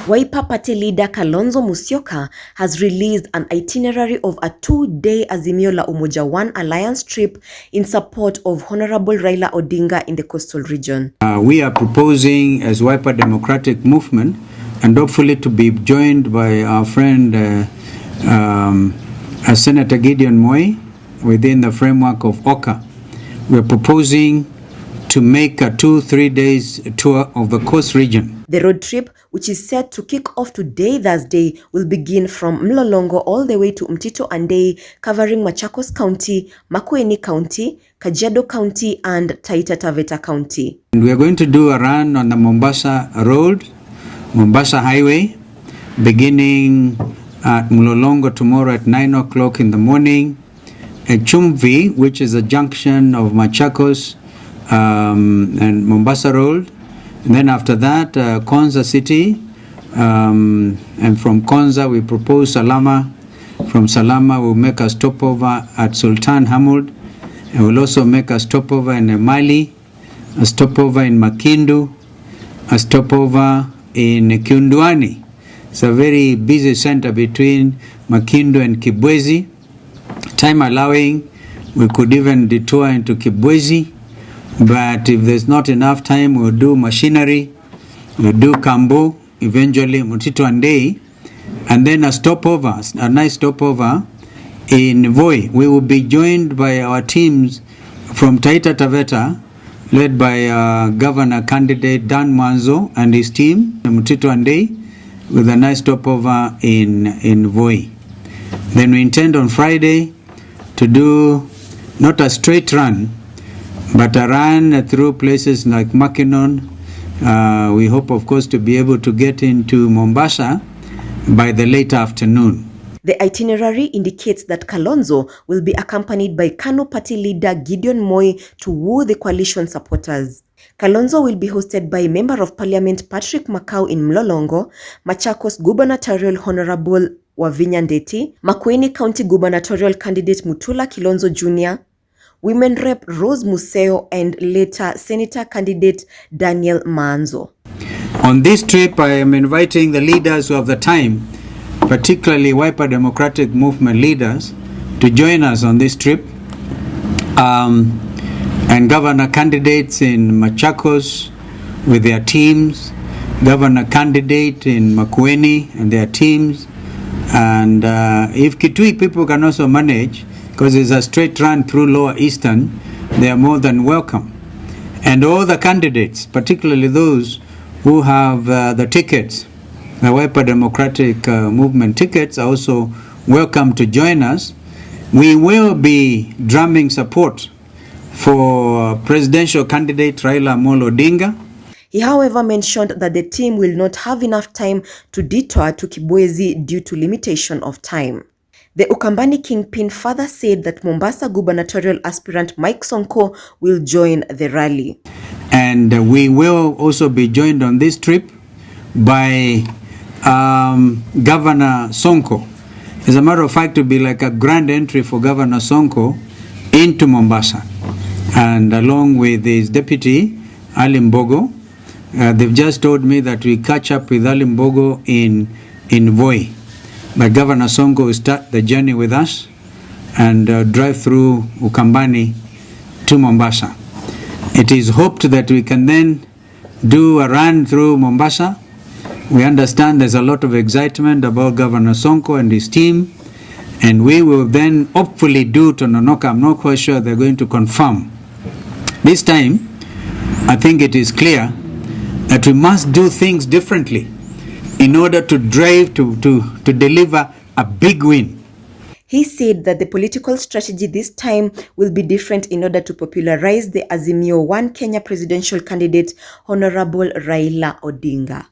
Wiper Party leader Kalonzo Musyoka has released an itinerary of a 2-day Azimio la Umoja One Alliance trip in support of Honorable Raila Odinga in the coastal region. We are proposing as Wiper Democratic Movement, and hopefully to be joined by our friend Senator Gideon Moi within the framework of OCA. We are proposing to make a 2-3 days tour of the coast region. The road trip, which is set to kick off today, Thursday, will begin from Mlolongo all the way to Mtito Andei, covering Machakos County, Makueni County, Kajiado County, and Taita Taveta County. And we are going to do a run on the Mombasa Road, Mombasa Highway, beginning at Mlolongo tomorrow at 9 o'clock in the morning, at Chumvi, which is a junction of Machakos and Mombasa Road. And then after that, Konza City, and from Konza we propose Salama. From Salama we'll make a stopover at Sultan Hamud, and we'll also make a stopover in Mali, a stopover in Makindu, a stopover in Kiunduani. It's a very busy center between Makindu and Kibwezi. Time allowing, we could even detour into Kibwezi. But if there's not enough time, we'll do machinery, we'll do Kambo, eventually Mutito Andei, and then a stopover, a nice stopover in Voi. We will be joined by our teams from Taita Taveta, led by Governor candidate Dan Mwanzo and his team, Mutito Andei, with a nice stopover in Voi. Then we intend on Friday to do not a straight run, but a run through places like Makinon. We hope, of course, to be able to get into Mombasa by the late afternoon. The itinerary indicates that Kalonzo will be accompanied by KANU party leader Gideon Moi to woo the coalition supporters. Kalonzo will be hosted by Member of Parliament Patrick Makau in Mlolongo, Machakos Gubernatorial Honorable Wavinya Ndeti, Makueni County Gubernatorial candidate Mutula Kilonzo Jr., Women Rep Rose Museo, and later Senator candidate Daniel Manzo. On this trip, I am inviting the leaders of the time, particularly Wiper Democratic Movement leaders, to join us on this trip. And governor candidates in Machakos with their teams, governor candidate in Makueni and their teams. And if Kitui people can also manage, because it's a straight run through Lower Eastern, they are more than welcome. And all the candidates, particularly those who have the tickets, the Wiper Democratic Movement tickets, are also welcome to join us. We will be drumming support for presidential candidate Raila Amolo Odinga. He, however, mentioned that the team will not have enough time to detour to Kibwezi due to limitation of time. The Ukambani kingpin further said that Mombasa gubernatorial aspirant Mike Sonko will join the rally. And we will also be joined on this trip by Governor Sonko. As a matter of fact, it will be like a grand entry for Governor Sonko into Mombasa. And along with his deputy, Ali Mbogo, they've just told me that we catch up with Ali Mbogo in Voi. But Governor Sonko will start the journey with us and drive through Ukambani to Mombasa. It is hoped that we can then do a run through Mombasa. We understand there's a lot of excitement about Governor Sonko and his team, and we will then hopefully do Tononoka. I'm not quite sure they're going to confirm. This time, I think it is clear that we must do things differently in order to drive to deliver a big win. He said that the political strategy this time will be different in order to popularize the Azimio One Kenya presidential candidate, Honorable Raila Odinga.